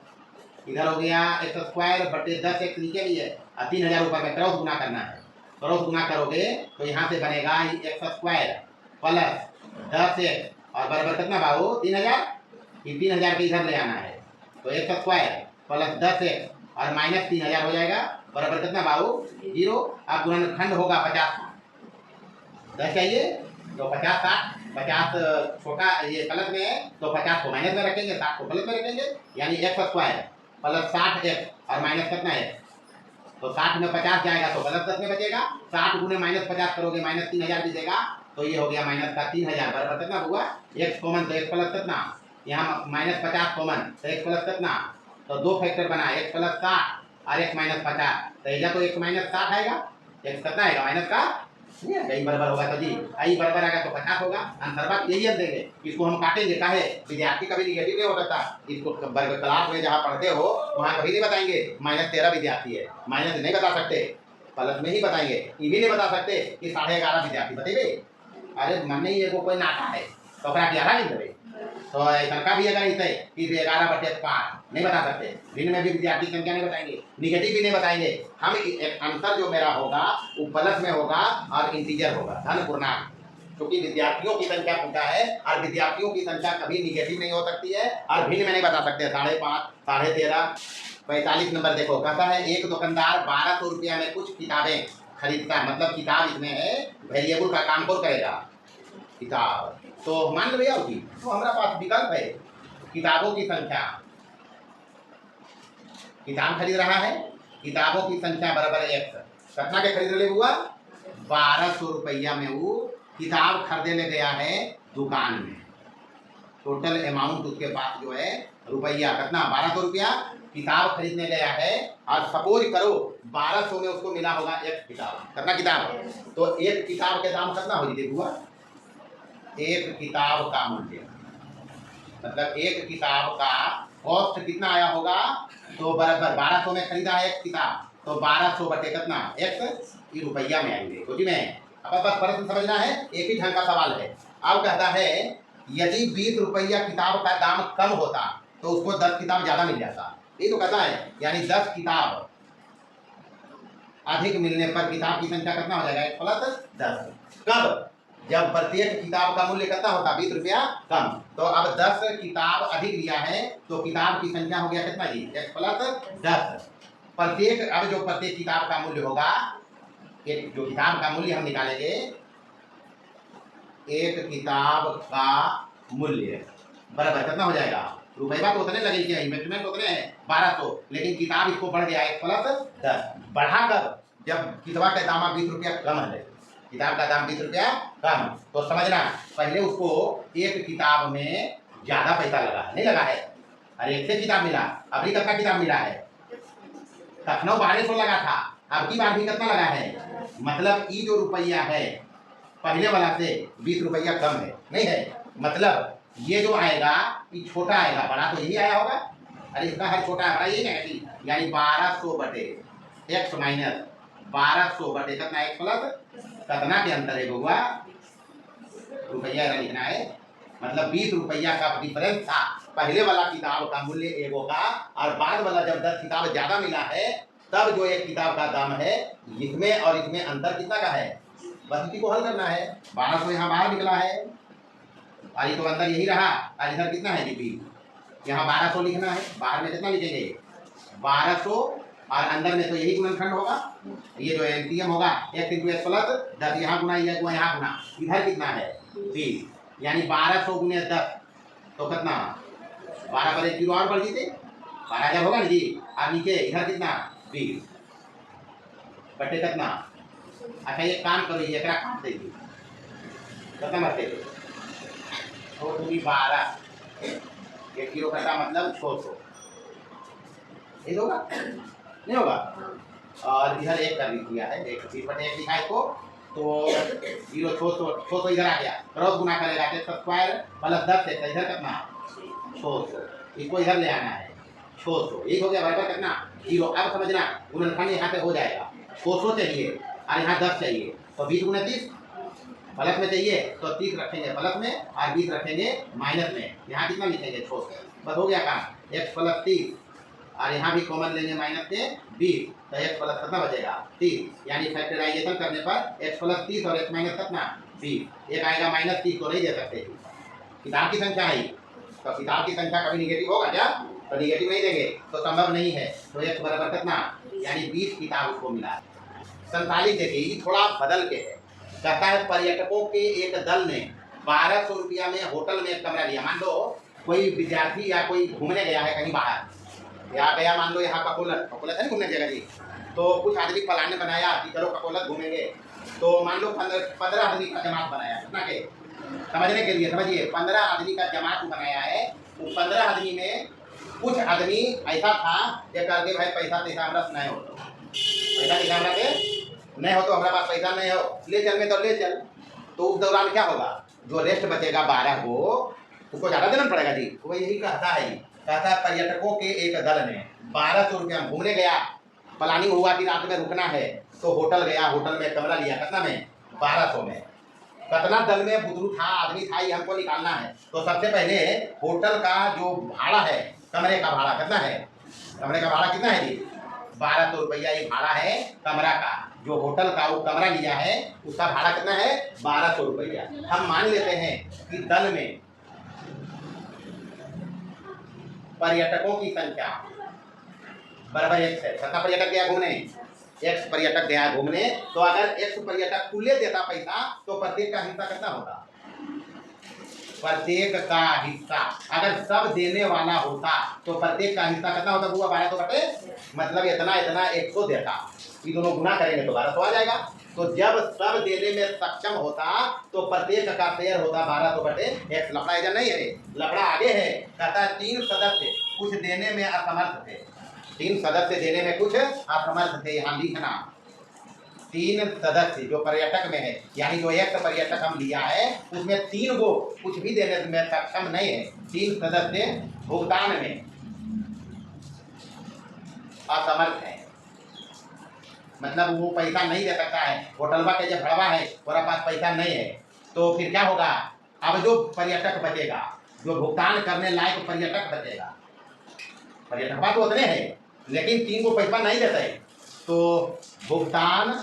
इधर हो गया एक्स स्क्वायर बटे 10 एक्स नीचे भी है, और 3000 ऊपर में क्रॉस गुना करना है। क्रॉस गुना करोगे तो यहाँ से बनेगा एक्स स्क्वायर प्लस 10 एक्स और बराबर कितना बाबू? 3000। ये 3000 के इधर ले आना है, तो एक्स स्क्वायर प्लस 10 एक्स और माइनस 3000 हो जाएगा, बराबर कितना बाबू? 0। अब गुणनखंड होगा 50, 10 चाहिए तो 50 60, 50 छोटा ये प्लस में है तो 50 को माइनस में रखेंगे, 60 को प्लस में रखेंगे, यानी एक्स स्क्वायर प्लस 60 एक्स और माइनस कितना है? तो 60 में 50 जाएगा तो प्लस 10 में बचेगा, 60 गुने माइनस 50 करोगे माइनस 3000 दीजिएगा, तो ये हो गया माइनस का 3000 बराबर कितना हुआ? एक्स कॉमन तो एक्स प्लस कितना? यहाँ माइनस 50 कॉमन तो एक्स प्लस कितना? तो 2 फैक्टर बना, एक्स प्लस 60 और एक्स माइनस 50, तो यहाँ तो एक्स माइनस 60 आएगा, एक्स कितना आएगा? माइनस का यही बराबर होगा। तो जी आई बराबर आएगा तो 50 होगा। आंसर बात यही हम देंगे, इसको हम काटेंगे। काहे? विद्यार्थी कभी निगेटिव नहीं हो सकता, इसको क्लास में जहाँ पढ़ते हो वहाँ कभी नहीं बताएंगे माइनस 13 विद्यार्थी है, माइनस नहीं बता सकते, प्लस में ही बताएंगे। ये भी नहीं बता सकते कि 11.5 विद्यार्थी बतेबे। अरे मन नहीं है, कोई नाटा है तो 11 नहीं देवे, तो ऐसा का भी अगर इसे कि 11 बटे 5 नहीं बता सकते। भिन्न में भी विद्यार्थी संख्या नहीं बताएंगे, निगेटिव भी नहीं बताएंगे। हम एक आंसर जो मेरा होगा वो प्लस में होगा और इंटीजर होगा, धन पूर्णांक, क्योंकि विद्यार्थियों की संख्या पूछा है और विद्यार्थियों की संख्या कभी निगेटिव नहीं हो सकती है और भिन्न में नहीं बता सकते। 5.5, 13.5, 45 नंबर देखो, कहता है एक दुकानदार 1200 रुपया में कुछ किताबें खरीदता है, मतलब किताब इसमें है, वेरिएबल का काम कौन करेगा? किताब। तो मान लो भैया होगी, तो हमारा पास विकल्प है किताबों की संख्या, किताब खरीद रहा है, किताबों की संख्या बराबर एक्स, कितना के खरीद ले हुआ? 1200 रुपया में वो किताब खरीदने गया है दुकान में। टोटल अमाउंट उसके पास जो है रुपया कितना 1200 रुपया किताब खरीदने गया है। और सपोज करो 1200 में उसको मिला होगा एक किताब, कितना किताब, तो एक किताब के दाम कितना हो जाए हुआ, एक किताब का मूल्य मतलब एक किताब का कॉस्ट कितना आया होगा, तो बराबर 1200 में खरीदा है एक किताब, तो 1200 बटे कितना एक्स ये रुपया में आएंगे। क्योंकि में अब बस फर्क समझना है, एक ही ढंग का सवाल है। अब कहता है यदि 20 रुपया किताब का दाम कम होता तो उसको 10 किताब ज्यादा मिल जाता, ये तो कहता है। यानी 10 किताब अधिक मिलने पर किताब की संख्या कितना हो जाएगा, 1 प्लस 10। कब, जब प्रत्येक किताब का मूल्य कितना होता 20 रुपया कम। तो अब 10 किताब अधिक लिया है तो किताब की संख्या हो गया कितना जी, 1 प्लस 10। प्रत्येक अब जो प्रत्येक किताब का मूल्य होगा, एक जो किताब का मूल्य हम निकालेंगे, एक किताब का मूल्य बराबर कितना हो जाएगा, रुपया तो उतने लगे क्या, इन्वेस्टमेंट उतने हैं 1200, लेकिन किताब इसको बढ़ गया 1 प्लस 10। बढ़ा कर जब किताब का दाम 20 रुपया कम है, किताब का दाम 20 रुपया कम, तो समझना पहले उसको एक किताब में ज्यादा पैसा लगा है, नहीं लगा है, अरे एक से किताब मिला, अभी कितना किताब मिला है, लखनऊ 1200 लगा था, अब की बार भी कितना लगा है, मतलब ये जो रुपया है पहले वाला से 20 रुपया कम है, नहीं है, मतलब ये जो आएगा ये छोटा आएगा, बड़ा तो यही आया होगा, अरे इसका हर छोटा है बड़ा यही है, यानी 1200 बटे एक्स माइनस 1200 बटे कितना 1 प्लस कितना के अंतर है बउआ, रुपया लिखना है, मतलब 20 रुपया का डिफरेंस था। पहले वाला किताब का मूल्य एगो का, और बाद वाला जब 10 किताब ज्यादा मिला है तब जो एक किताब का दाम है, इसमें और इसमें अंतर कितना का है, बस इसी को हल करना है। 1200 यहाँ बाहर निकला है और ये तो अंदर यही रहा, और इधर कितना है जी, यहाँ 1200 लिखना है, बाहर में कितना लिखेंगे 1200, और अंदर में तो यही गुणनखंड होगा, ये जो एलसीएम होगा 1 × x प्लस 10, यहाँ गुना ये यहाँ गुना, इधर कितना है 20, यानी 1200 × 10 तो कितना 12 पर 1 जीरो और बढ़ जीते 12,000 होगा ना जी, और नीचे इधर कितना 20 बटे कितना। अच्छा ये काम करो, ये एकरा काट देगी कितना बटे, तो 12 1 किलो का मतलब 600, ये होगा नहीं होगा, और इधर 1 कर दिया है, 1 30 बटे 1 लिखा है इसको, तो 0 600 इधर आ गया, क्रॉस गुना करेगा तो स्क्वायर प्लस 10 है, इधर कितना 600, इसको इधर ले आना है 600, ये हो गया बराबर कितना 0। अब समझना गुणनखंड यहाँ पे हो जाएगा, 600 चाहिए और यहाँ 10 चाहिए, तो 20 × 30 प्लस में चाहिए तो 30 रखेंगे प्लस में और 20 रखेंगे माइनस में, यहाँ कितना लिखेंगे 600, बस हो गया काम, x प्लस 30, और यहाँ भी कॉमन लेंगे माइनस के 20, तो x प्लस कितना बचेगा 30, यानी फैक्टराइजेशन करने पर x प्लस 30 और x माइनस कितना 20, एक आएगा माइनस 30 तो नहीं दे सकते, किताब की संख्या है, तो किताब की संख्या कभी निगेटिव होगा क्या, तो निगेटिव नहीं देंगे तो संभव नहीं है, तो x बराबर कितना, यानी 20 किताब उसको मिला। 47 देखिए थोड़ा बदल के है, कहता है पर्यटकों के एक दल ने 1200 रुपया में होटल में एक कमरा लिया। मान लो कोई विद्यार्थी या कोई घूमने गया है कहीं बाहर, यहाँ गया मान लो यहाँ ककोलत है ना घूमने जगह जी, तो कुछ आदमी प्लान ने बनाया कि चलो ककोलत घूमेंगे, तो मान लो 15 आदमी का जमात बनाया, कितना के समझने के लिए समझिए, 15 आदमी का जमात बनाया है, तो 15 आदमी में कुछ आदमी ऐसा था जो करके भाई पैसा तैसा हमारा नहीं हो, पैसा तैसा हमारा के नहीं हो, तो हमारे पास पैसा नहीं हो, ले चल में तो ले चल, तो उस दौरान क्या होगा, जो रेस्ट बचेगा 12 को उसको ज़्यादा देना पड़ेगा जी, वो यही कहता है, कहता है पर्यटकों के एक दल ने 1200 रुपया घूमने गया, प्लानिंग हुआ कि रात में रुकना है, तो होटल गया, होटल में कमरा लिया, कितना में 1200 में, कितना दल में बुजुर्ग था आदमी था ये हमको निकालना है। तो सबसे पहले होटल का जो भाड़ा है, कमरे का भाड़ा कितना है, कमरे का भाड़ा कितना है जी 1200 रुपया ये भाड़ा है कमरा का, जो होटल का वो कमरा लिया है उसका भाड़ा कितना है 1200 रुपया। हम मान लेते हैं कि दल में पर्यटकों की संख्या बराबर 1 है, कितना पर्यटक गया घूमने, x पर्यटक गया घूमने, तो अगर x पर्यटक खुले देता पैसा तो प्रत्येक का हिस्सा कितना होता, प्रत्येक का हिस्सा अगर सब देने वाला होता तो प्रत्येक का हिस्सा कितना होता हुआ 1200 बटे, मतलब इतना इतना 100 देता, ये दोनों गुना करेंगे तो 1200 आ जाएगा। तो जब सब देने में सक्षम होता तो प्रत्येक का शेयर होता 12/x। लफड़ा इधर नहीं है, लफड़ा आगे है। कहता है 3 सदस्य कुछ देने में असमर्थ थे। 3 सदस्य देने में कुछ असमर्थ थे। यहाँ लिखना 3 सदस्य जो पर्यटक में है, यानी जो एक पर्यटक हम लिया है उसमें 3 को कुछ भी देने में सक्षम नहीं है। 3 सदस्य भुगतान में असमर्थ है, मतलब वो पैसा नहीं दे सकता है। होटलवा के जब भड़वा है, उसके पास पैसा नहीं है, तो फिर क्या होगा? अब जो पर्यटक बचेगा, जो भुगतान करने लायक पर्यटक बचेगा, पर्यटकवा तो उतने हैं लेकिन 3 को पैसा नहीं देते, तो भुगतान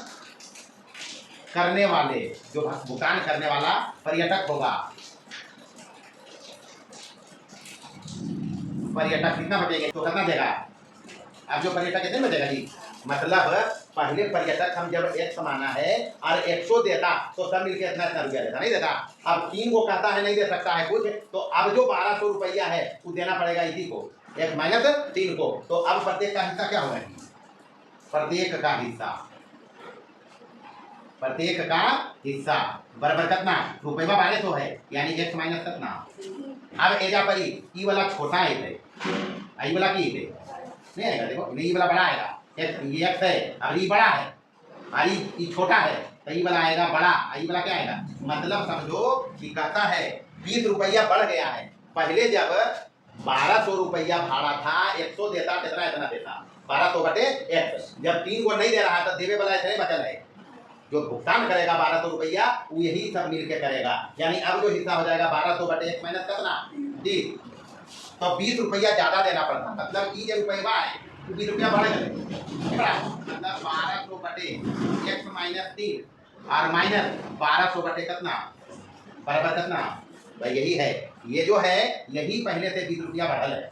करने वाले, जो भुगतान करने वाला पर्यटक होगा, पर्यटक कितना बचेगा? तो कितना देगा? अब जो पर्यटक कितने बचेगा जी? मतलब पहले पर्यटक हम जब 100 माना है और 100 देता तो सब मिलकर इतना इतना रुपया देता, नहीं देता। अब 3 को कहता है नहीं दे सकता है कुछ, तो अब जो 1200 रुपया है वो देना पड़ेगा इसी को, 1 माइनस 3 को। तो अब प्रत्येक का हिस्सा क्या होगा? प्रत्येक का हिस्सा, प्रत्येक का हिस्सा बराबर कितना? रुपये 1200 है, यानी 1 माइनस कितना? अब एजा पर ई वाला छोटा है, आई वाला की है नहीं आएगा। देखो ये वाला बड़ा आएगा, ये x है और ये बड़ा है और ये छोटा है, तो ये वाला आएगा बड़ा, ये वाला क्या आएगा? मतलब समझो कि कहता है 20 रुपया बढ़ गया है। पहले जब 1200 रुपया भाड़ा था, 100 देता, कितना इतना देता? 1200/x। जब 3 को नहीं दे रहा है तो देवे वाला इतने बचल है। जो भुगतान करेगा 1200 रुपया वो यही सब मिल के करेगा, यानी अब जो हिस्सा हो जाएगा 1200/x माइनस कितना? 20। तो 20 रुपया ज्यादा देना पड़ता, मतलब ये जो रुपया है 20 रुपया बढ़ गए, मतलब 1200/x माइनस 3 और माइनस 1200 कितना बराबर कितना? भाई यही है, ये जो है यही पहले से 20 रुपया बढ़ल है।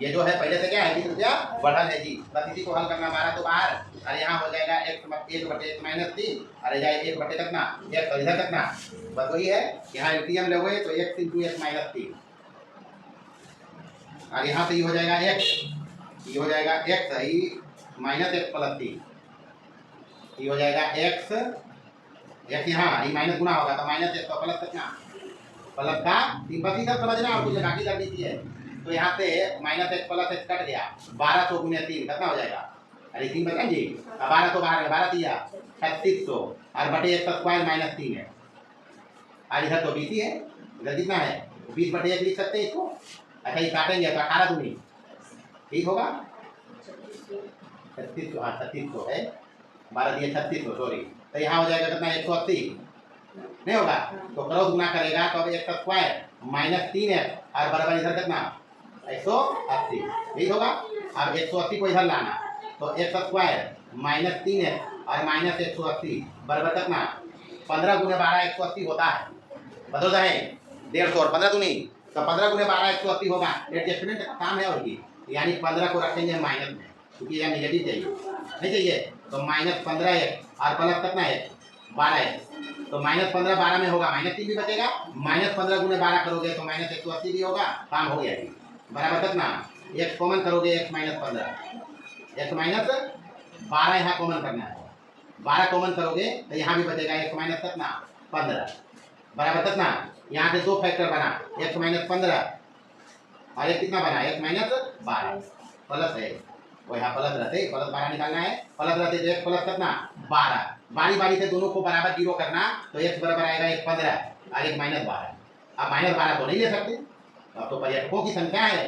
ये जो है पहले से क्या है? 20 रुपया बढ़ल है जी। बस इसी को हल करना। 12 तो बाहर और यहाँ हो जाएगा 1/x माइनस 3 और जाए 1 कितना? x और इधर कितना? बस वही है, यहाँ एलसीएम लोगे तो x × x माइनस 3 और यहाँ से ये हो जाएगा x, ये हो जाएगा x है माइनस x प्लस 3, ये हो जाएगा x यहाँ ये माइनस गुना होगा तो माइनस x प्लस कितना? प्लस का 3। बस इधर समझना और कुछ बाकी कर दीजिए। तो यहाँ से minus x plus x cut गया, 1200 × 3 कितना हो जाएगा? अरे 3 बचा जी, 1200 बाहर 12 दिया 3600 और बटे x स्क्वायर माइनस 3 है और इधर तो 20 ही है, इधर कितना है? 20/1 लिख सकते हैं इसको। अच्छा ये काटेंगे तो 18 दूनी ठीक होगा, 3600, हाँ 3600 है, 12 दिए 3600 सॉरी। तो यहाँ हो जाएगा कितना? 180 नहीं होगा, तो क्रॉस गुना करेगा तो अब x स्क्वायर माइनस 3x और बराबर इधर कितना? 180 ठीक होगा। अब 180 को इधर लाना तो x स्क्वायर माइनस 3x और माइनस 180 बराबर कितना? 15 × 12 180 होता है, बदल रहे 150 और 15 दूनी तो 15 × 12 180 होगा। एडजस्टमेंट का काम है और की, यानी 15 को रखेंगे माइनस में क्योंकि यह निगेटिव चाहिए, नहीं चाहिए, तो माइनस 15x और प्लस कितना है? 12x। तो माइनस 15 12 में होगा, माइनस 3 भी बचेगा, माइनस 15 × 12 करोगे तो माइनस 180 भी होगा, काम हो गया जी। बराबर कितना? x कॉमन करोगे x माइनस 15, x माइनस 12 यहाँ कॉमन करना है, 12 कॉमन करोगे तो यहाँ भी बचेगा x माइनस कितना? 15 बराबर कितना? यहाँ से 2 फैक्टर बना, x माइनस 15 और एक कितना बना? x माइनस 12 प्लस है, वो यहाँ प्लस रहते, प्लस 12 निकालना है, प्लस रहते तो x प्लस कितना? 12। बारी बारी से दोनों को बराबर 0 करना तो x बराबर आएगा 1 15 और 1 माइनस 12। अब माइनस 12 तो नहीं ले सकते, अब तो पर्यटकों की संख्या है,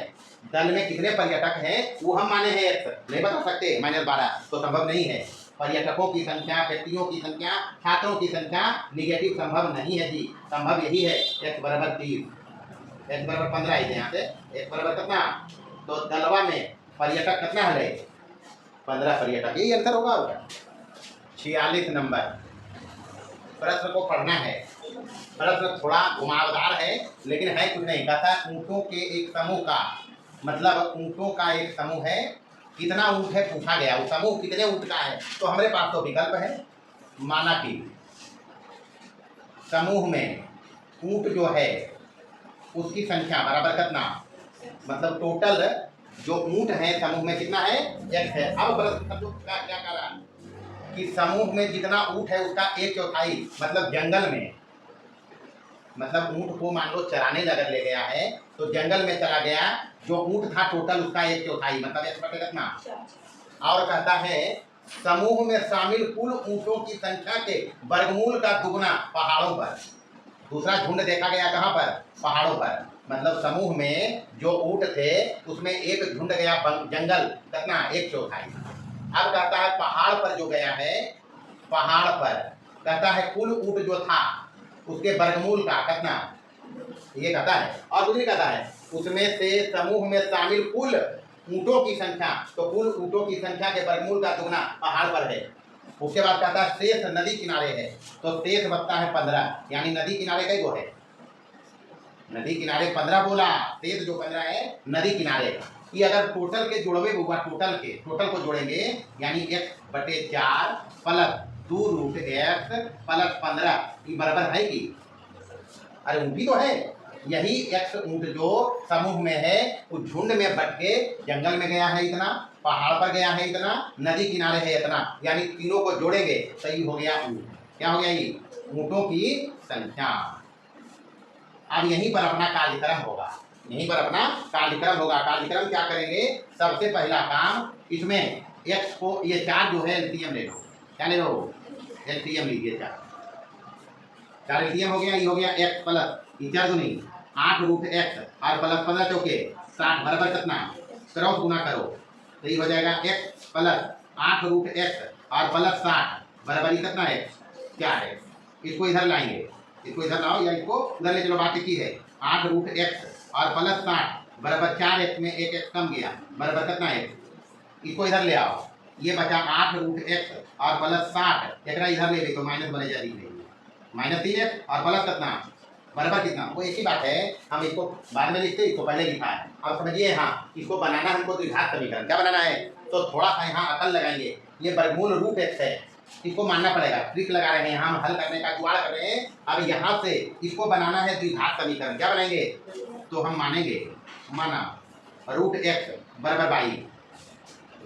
दल में कितने पर्यटक हैं वो हम माने हैं x, नहीं बता सकते माइनस 12 तो संभव नहीं है। पर्यटकों की संख्या, व्यक्तियों की संख्या, छात्रों की संख्या निगेटिव संभव नहीं है जी। संभव यही है x बराबर 30, x बराबर 15 है यहाँ से, x बराबर कितना? तो दलवा में पर्यटक कितना है? 15 पर्यटक, यही आंसर होगा। 46 नंबर प्रश्न को पढ़ना है। प्रश्न थोड़ा घुमावदार है लेकिन है कुछ नहीं। कहता ऊँटों के एक समूह का, मतलब ऊँटों का एक समूह है, कितना ऊँट है पूछा गया, वो समूह कितने ऊँट का है। तो हमारे पास तो विकल्प है, माना कि समूह में ऊँट जो है उसकी संख्या बराबर कितना, मतलब टोटल जो ऊँट है समूह में कितना है? x है। अब प्रश्न क्या क्या कर रहा है, कि समूह में जितना ऊँट है उसका 1/4, मतलब जंगल में, मतलब ऊँट को मान लो चराने अगर ले गया है तो जंगल में चला गया, जो ऊँट था टोटल उसका 1/4, मतलब 1/4 कितना। और कहता है समूह में शामिल कुल ऊँटों की संख्या के वर्गमूल का दुगना पहाड़ों पर। दूसरा झुंड देखा गया कहाँ पर, पहाड़ों पर, मतलब समूह में जो ऊँट थे उसमें एक झुंड गया जंगल, कितना 1/4। अब कहता है पहाड़ पर जो गया है, पहाड़ पर कहता है कुल ऊँट जो था उसके वर्गमूल का कितना, ये कहता है। और दूसरी कहता है उसमें से समूह में शामिल कुल ऊँटों की संख्या, तो कुल ऊँटों की संख्या के वर्गमूल का दुगना पहाड़ पर है। उसके बाद कहता है शेष नदी किनारे है, तो शेष बचता है 15, यानी नदी किनारे कई गो है, नदी किनारे 15 बोला, शेष जो 15 है नदी किनारे। ये अगर टोटल के जोड़वे होगा, टोटल को जोड़ेंगे यानी x/4 प्लस 2√x प्लस 15, ये बराबर है कि, अरे ऊँटी तो है, यही x ऊँट जो समूह में है उस झुंड में बट के जंगल में गया है इतना, पहाड़ पर गया है इतना, नदी किनारे है इतना, यानी तीनों को जोड़ेंगे तो ये हो गया ऊँट। क्या हो गया ये, ऊँटों की संख्या। अब यहीं पर अपना कार्यक्रम होगा, यहीं पर अपना कार्यक्रम होगा। कार्यक्रम क्या करेंगे, सबसे पहला काम इसमें x को, ये 4 जो है एलसीएम ले लो, क्या ले लो, एलसीएम लीजिए, 4 एलसीएम हो गया, ये हो गया x प्लस, ये 4 दूनी 8√x और प्लस 15 चौके 60 बराबर कितना, क्रॉस गुना करो तो ये हो जाएगा x प्लस 8√x और प्लस 60 बराबर ये कितना है, 4x। इसको इधर लाएंगे, इसको इधर लाओ या इसको उधर ले चलो, बात की है 8√x और प्लस 60 बराबर 4x में 1x कम गया, बराबर कितना है, इसको इधर ले आओ, ये बचा 8√x और प्लस 60, एक इधर ले तो माइनस बने जा रही है, -3x और प्लस कितना, बराबर कितना, वो एक ही बात है। हम इसको बाद में लिखते, इसको पहले लिखा है। अब समझिए, हाँ इसको बनाना हमको द्विघात समीकरण, क्या बनाना है, तो थोड़ा सा यहाँ अकल लगाएंगे। ये वर्गमूल √x है, इसको मानना पड़ेगा, ट्रिक लगा रहे हैं हम, हल करने का जुगाड़ कर रहे हैं। अब यहाँ से इसको बनाना है द्विघात समीकरण, क्या बनाएंगे, तो हम मानेंगे, माना √x बराबर 22,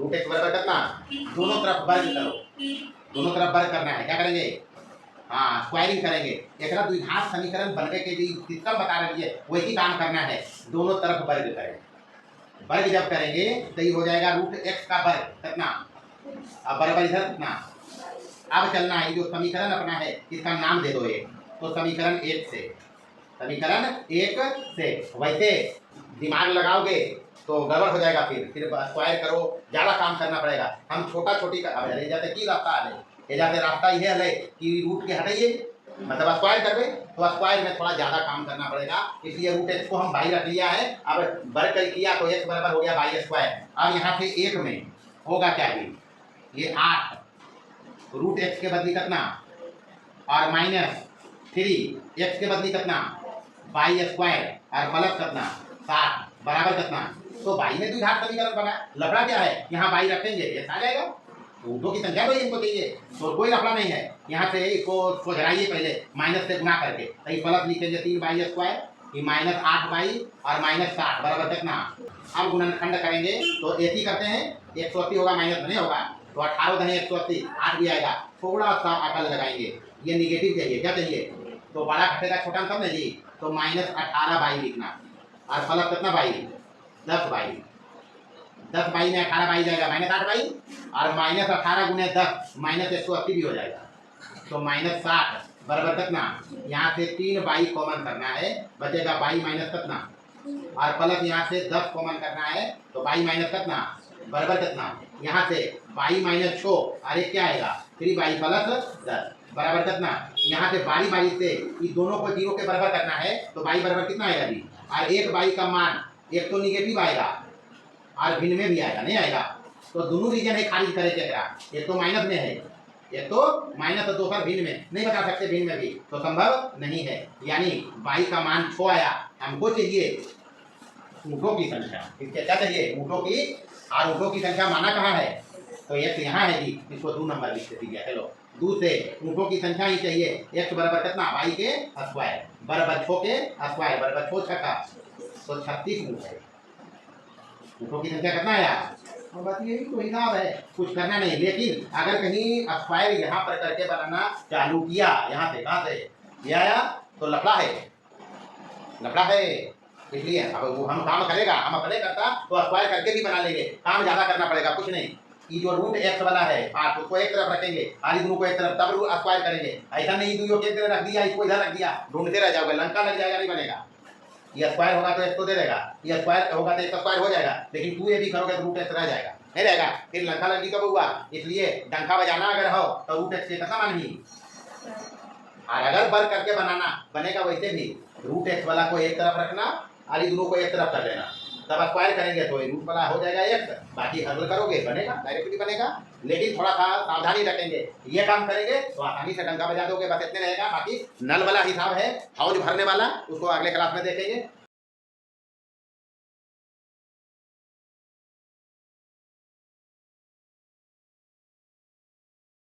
√x बराबर कितना, दोनों तरफ वर्ग करो, दोनों तरफ वर्ग करना है, क्या करेंगे, हाँ स्क्वायरिंग करेंगे। एक द्विघात समीकरण बनने के लिए सिस्टम बता रही है, वही काम करना है, दोनों तरफ वर्ग करें। वर्ग जब करेंगे तो ये हो जाएगा √x का वर्ग कितना, अब बराबर इधर कितना। अब चलना है, जो समीकरण अपना है इसका नाम दे दो एक, तो समीकरण 1 से, समीकरण 1 से। वैसे दिमाग लगाओगे तो गड़बड़ हो जाएगा, फिर स्क्वायर करो, ज़्यादा काम करना पड़ेगा। हम छोटा छोटी अरे जाते की रास्ता है, ये जाते रास्ता ये है कि रूट के हटाइए, मतलब स्क्वायर करवे तो स्क्वायर में थोड़ा ज़्यादा काम करना पड़ेगा, इसलिए √x को हम 22 रख लिया है। अब वर्ग कर किया तो x बराबर हो गया 22²। अब यहाँ से 1 में होगा क्या, ये 8 √x के बदली कितना, और -3 x के बदली कितना 22² और प्लस कितना 60 बराबर कितना, तो 22 में द्विघात समीकरण बना। लफड़ा क्या है, यहाँ 22 रखेंगे ये आ जाएगा, ऊँटों की संख्या तो इनको चाहिए, तो कोई लफड़ा नहीं है। यहाँ से इसको सुझराइए पहले माइनस से गुना करके, तो ये प्लस लिखेंगे 3/2, ये -8/, और -60 बराबर कितना। अब गुणनखंड करेंगे तो एक ही करते हैं, 180 होगा, माइनस नहीं होगा, तो 18 × 180 8 भी आएगा। थोड़ा सा अकल लगाएंगे, ये निगेटिव चाहिए, क्या चाहिए, तो बड़ा घटेगा छोटा कम नहीं जी, तो -18/, लिखना, और प्लस कितना 22, 10/, 10/, में 18/, जाएगा -8/, और -18 × 10 -180 भी हो जाएगा, तो -60 बराबर कितना। यहाँ से 3/, कॉमन करना है, बचेगा 22 माइनस कितना, और प्लस यहाँ से 10 कॉमन करना है, तो 22 माइनस कितना बराबर कितना, यहाँ से 22 - 6 और एक क्या आएगा 3/, प्लस 10 बराबर कितना। यहाँ से बारी से इस दोनों को 0 के बराबर करना है, तो 22 बराबर कितना आएगा जी, और 1/, का मान एक तो निगेटिव आएगा और भिन्न में भी आएगा, नहीं आएगा, तो दोनों रीजन है खारिज करे चेहरा, एक तो माइनस में है, एक तो माइनस, तो दोसर भिन्न में नहीं बता सकते, भिन्न में भी तो संभव नहीं है। यानी 22 का मान 6 आया, हमको चाहिए ऊँटों की संख्या, इसके क्या चाहिए, ऊँटों की, और ऊँटों की संख्या माना कहाँ है, तो एक यहाँ है जी, इसको 2 नंबर लिख दीजिए। हेलो 2 से ऊँटों की संख्या ही चाहिए, x बराबर कितना 22 के स्क्वायर बराबर 6 के स्क्वायर बराबर 6 छक्का, तो 36 ऊँट है। रूटों की संख्या कितना आया। और बात यही तो हिसाब है, कुछ करना नहीं। लेकिन अगर कहीं स्क्वायर यहाँ पर करके बनाना चालू किया, यहाँ से कहाँ से ये आया, तो लफड़ा है, लफड़ा है। इसलिए अब वो हम काम करेगा, हम अपने करता तो स्क्वायर करके भी बना लेंगे, काम ज्यादा करना पड़ेगा, कुछ नहीं। ये जो रूट एक्स वाला है उसको एक तरफ रखेंगे, आली दोनों को एक तरफ, तब रूट स्क्वायर करेंगे। ऐसा नहीं दोनों को एक तरफ रख दिया, इसको इधर रख दिया, ढूंढते रह जाओगे, लंका लग जाएगा, नहीं बनेगा। ये स्क्वायर होगा तो एक्स को दे देगा, ये स्क्वायर होगा तो एक्स स्क्वायर हो जाएगा, लेकिन तू ये भी करोगे तो रूट एक्स रह जाएगा, नहीं रहेगा, फिर लंका लगी कब हुआ। इसलिए डंका बजाना अगर हो तो रूट एक्स के कितना मान ही, और अगर बर करके बनाना बनेगा वैसे भी रूट एक्स वाला को एक तरफ रखना, आली दोनों को एक तरफ कर लेना, तब स्क्वायर करेंगे तो रूट वाला हो जाएगा एक्स, बाकी हल करोगे बनेगा, डायरेक्टली बनेगा। लेकिन थोड़ा सा सावधानी रखेंगे, ये काम करेंगे तो आसानी से डंका बजा दोगे, बस इतने रहेगा। बाकी नल वाला हिसाब है, हौज भरने वाला, उसको अगले क्लास में देखेंगे।